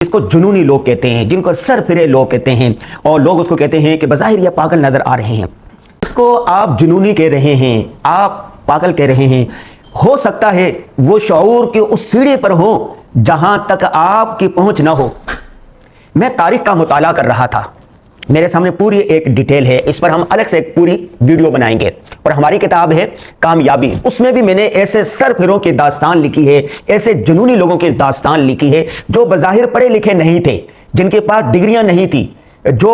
اس کو جنونی لوگ کہتے ہیں، جن کو سر پھرے لوگ کہتے ہیں، اور لوگ اس کو کہتے ہیں کہ بظاہر یہ پاگل نظر آ رہے ہیں، اس کو آپ جنونی کہہ رہے ہیں، آپ پاگل کہہ رہے ہیں۔ ہو سکتا ہے وہ شعور کے اس سیڑھے پر ہو جہاں تک آپ کی پہنچ نہ ہو۔ میں تاریخ کا مطالعہ کر رہا تھا، میرے سامنے پوری ایک ڈیٹیل ہے، اس پر ہم الگ سے ایک پوری ویڈیو بنائیں گے، اور ہماری کتاب ہے کامیابی، اس میں بھی میں نے ایسے سر پھروں کی داستان لکھی ہے، ایسے جنونی لوگوں کی داستان لکھی ہے جو بظاہر پڑھے لکھے نہیں تھے، جن کے پاس ڈگریاں نہیں تھی، جو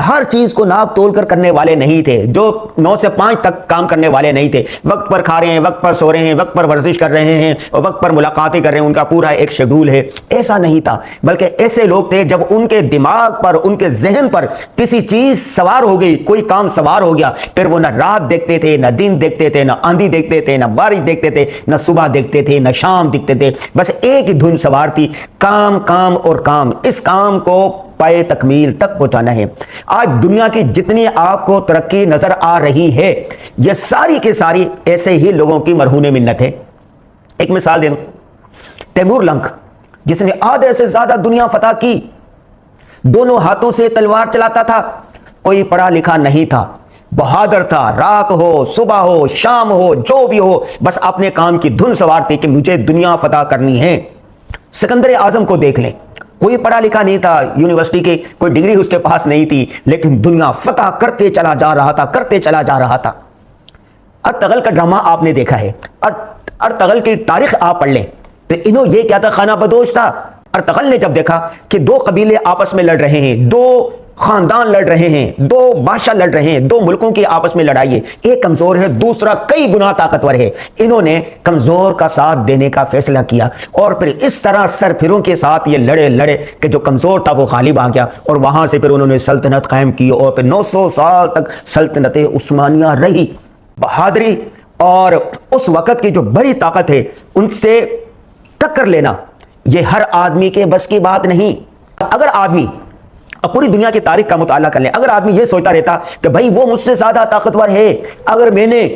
ہر چیز کو ناپ تول کر کرنے والے نہیں تھے، جو 9 سے 5 تک کام کرنے والے نہیں تھے، وقت پر کھا رہے ہیں، وقت پر سو رہے ہیں، وقت پر ورزش کر رہے ہیں، اور وقت پر ملاقاتیں کر رہے ہیں، ان کا پورا ایک شیڈول ہے۔ ایسا نہیں تھا، بلکہ ایسے لوگ تھے جب ان کے دماغ پر، ان کے ذہن پر کسی چیز سوار ہو گئی، کوئی کام سوار ہو گیا، پھر وہ نہ رات دیکھتے تھے، نہ دن دیکھتے تھے، نہ آندھی دیکھتے تھے، نہ بارش دیکھتے تھے، نہ صبح دیکھتے تھے، نہ شام دیکھتے تھے، بس ایک ہی دھن سوار تھی، کام کام اور کام۔ اس کام کو پائے تکمیل تک پہنچانا ہے۔ آج دنیا کی جتنی آپ کو ترقی نظر آ رہی ہے، یہ ساری کے ساری ایسے ہی لوگوں کی مرہون منت ہے۔ ایک مثال دے دوں، تیمور لنگ جس نے آدھے سے زیادہ دنیا فتح کی، دونوں ہاتھوں سے تلوار چلاتا تھا، کوئی پڑھا لکھا نہیں تھا، بہادر تھا، رات ہو صبح ہو شام ہو جو بھی ہو، بس اپنے کام کی دھن سوار تھی کہ مجھے دنیا فتح کرنی ہے۔ سکندر اعظم کو دیکھ لیں، کوئی پڑھا لکھا نہیں تھا، یونیورسٹی کی کوئی ڈگری اس کے پاس نہیں تھی، لیکن دنیا فتح کرتے چلا جا رہا تھا، کرتے چلا جا رہا تھا۔ ارطغرل کا ڈرامہ آپ نے دیکھا ہے، ارطغرل کی تاریخ آپ پڑھ لیں تو انہوں یہ کیا تھا، خانہ بدوش تھا۔ ارطغرل نے جب دیکھا کہ 2 قبیلے آپس میں لڑ رہے ہیں، 2 خاندان لڑ رہے ہیں، 2 بادشاہ لڑ رہے ہیں، 2 ملکوں کی آپس میں لڑائی ہے، ایک کمزور ہے، دوسرا کئی گنا طاقتور ہے، انہوں نے کمزور کا ساتھ دینے کا فیصلہ کیا، اور پھر اس طرح سر پھروں کے ساتھ یہ لڑے کہ جو کمزور تھا وہ غالب آ گیا، اور وہاں سے پھر انہوں نے سلطنت قائم کی، اور پھر 900 سال تک سلطنت عثمانیہ رہی۔ بہادری اور اس وقت کی جو بڑی طاقت ہے، ان سے ٹکر لینا یہ ہر آدمی کے بس کی بات نہیں۔ اگر آدمی پوری دنیا کی تاریخ کا مطالعہ کر لیں، اگر آدمی یہ سوچتا رہتا کہ بھائی وہ مجھ سے زیادہ طاقتور ہے، اگر میں نے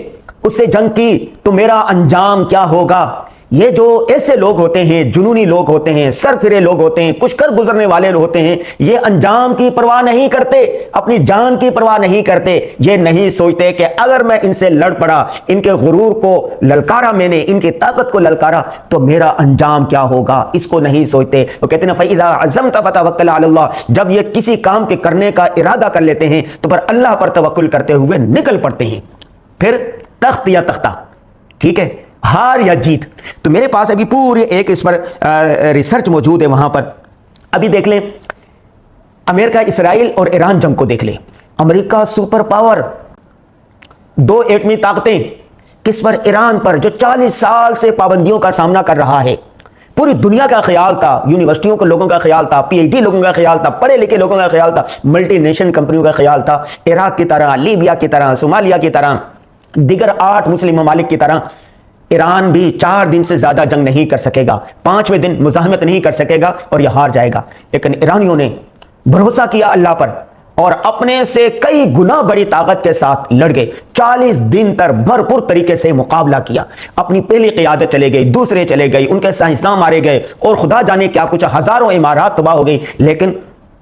اس سے جنگ کی تو میرا انجام کیا ہوگا، یہ جو ایسے لوگ ہوتے ہیں، جنونی لوگ ہوتے ہیں، سر پھرے لوگ ہوتے ہیں، کچھ کر گزرنے والے ہوتے ہیں، یہ انجام کی پرواہ نہیں کرتے، اپنی جان کی پرواہ نہیں کرتے، یہ نہیں سوچتے کہ اگر میں ان سے لڑ پڑا، ان کے غرور کو للکارا، میں نے ان کی طاقت کو للکارا تو میرا انجام کیا ہوگا، اس کو نہیں سوچتے۔ وہ کہتے ہیں فَإِذَا عَزَمْتَ فَتَوَكَّلْ عَلَى اللَّهِ، جب یہ کسی کام کے کرنے کا ارادہ کر لیتے ہیں تو پھر اللہ پر توکل کرتے ہوئے نکل پڑتے ہیں، پھر تخت یا تختہ، ٹھیک ہے، ہار یا جیت۔ تو میرے پاس ابھی پوری ایک اس پر ریسرچ موجود ہے، وہاں پر ابھی دیکھ لیں، امریکہ اسرائیل اور ایران جنگ کو دیکھ لیں، امریکہ سپر پاور، 2 ایٹمی طاقتیں، کس پر؟ ایران پر، جو 40 سال سے پابندیوں کا سامنا کر رہا ہے۔ پوری دنیا کا خیال تھا، یونیورسٹیوں کے لوگوں کا خیال تھا، پی ایچ ڈی لوگوں کا خیال تھا، پڑھے لکھے لوگوں کا خیال تھا، ملٹی نیشنل کمپنیوں کا خیال تھا، عراق کی طرح، لیبیا کی طرح، صومالیہ کی طرح، دیگر 8 مسلم ممالک کی طرح ایران بھی 4 دن سے زیادہ جنگ نہیں کر سکے گا، 5ویں دن مزاحمت نہیں کر سکے گا اور یہ ہار جائے گا۔ لیکن ایرانیوں نے بھروسہ کیا اللہ پر اور اپنے سے کئی گنا بڑی طاقت کے ساتھ لڑ گئے، 40 دن تک بھرپور طریقے سے مقابلہ کیا، اپنی پہلی قیادت چلے گئی، دوسرے چلے گئی، ان کے سائنسداں مارے گئے، اور خدا جانے کیا کچھ، ہزاروں عمارات تباہ ہو گئی، لیکن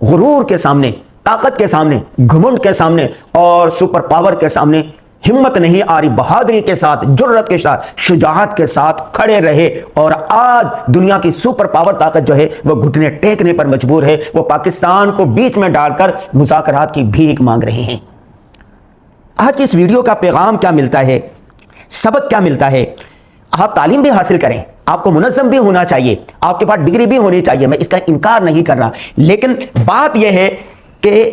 غرور کے سامنے، طاقت کے سامنے، گھمنڈ کے سامنے اور سپر پاور کے سامنے ہمت نہیں آ رہی، بہادری کے ساتھ، جرأت کے ساتھ، شجاعت کے ساتھ کھڑے رہے، اور آج دنیا کی سپر پاور طاقت جو ہے وہ گھٹنے ٹیکنے پر مجبور ہے، وہ پاکستان کو بیچ میں ڈال کر مذاکرات کی بھیک مانگ رہے ہیں۔ آج کی اس ویڈیو کا پیغام کیا ملتا ہے، سبق کیا ملتا ہے؟ آپ تعلیم بھی حاصل کریں، آپ کو منظم بھی ہونا چاہیے، آپ کے پاس ڈگری بھی ہونی چاہیے، میں اس کا انکار نہیں کر رہا، لیکن بات یہ ہے کہ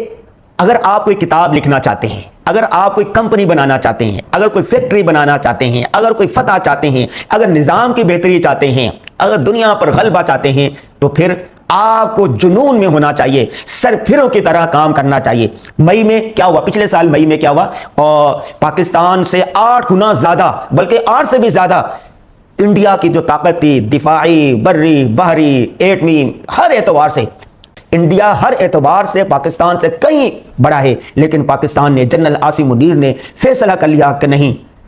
اگر آپ کوئی کتاب لکھنا چاہتے ہیں، اگر آپ کوئی کمپنی بنانا چاہتے ہیں، اگر کوئی فیکٹری بنانا چاہتے ہیں، اگر کوئی فتح چاہتے ہیں، اگر نظام کی بہتری چاہتے ہیں، اگر دنیا پر غلبہ چاہتے ہیں، تو پھر آپ کو جنون میں ہونا چاہیے، سر پھروں کی طرح کام کرنا چاہیے۔ مئی میں کیا ہوا، پچھلے سال مئی میں کیا ہوا، اور پاکستان سے 8 گنا زیادہ، بلکہ 8 سے بھی زیادہ انڈیا کی جو طاقت تھی، دفاعی، بری، بحری، ایٹمی، ہر اعتبار سے انڈیا ہر اعتبار سے پاکستان سے کہیں بڑا ہے، لیکن پاکستان نے، جنرل عاصم منیر نے فیصلہ کر لیا کہ نہیں،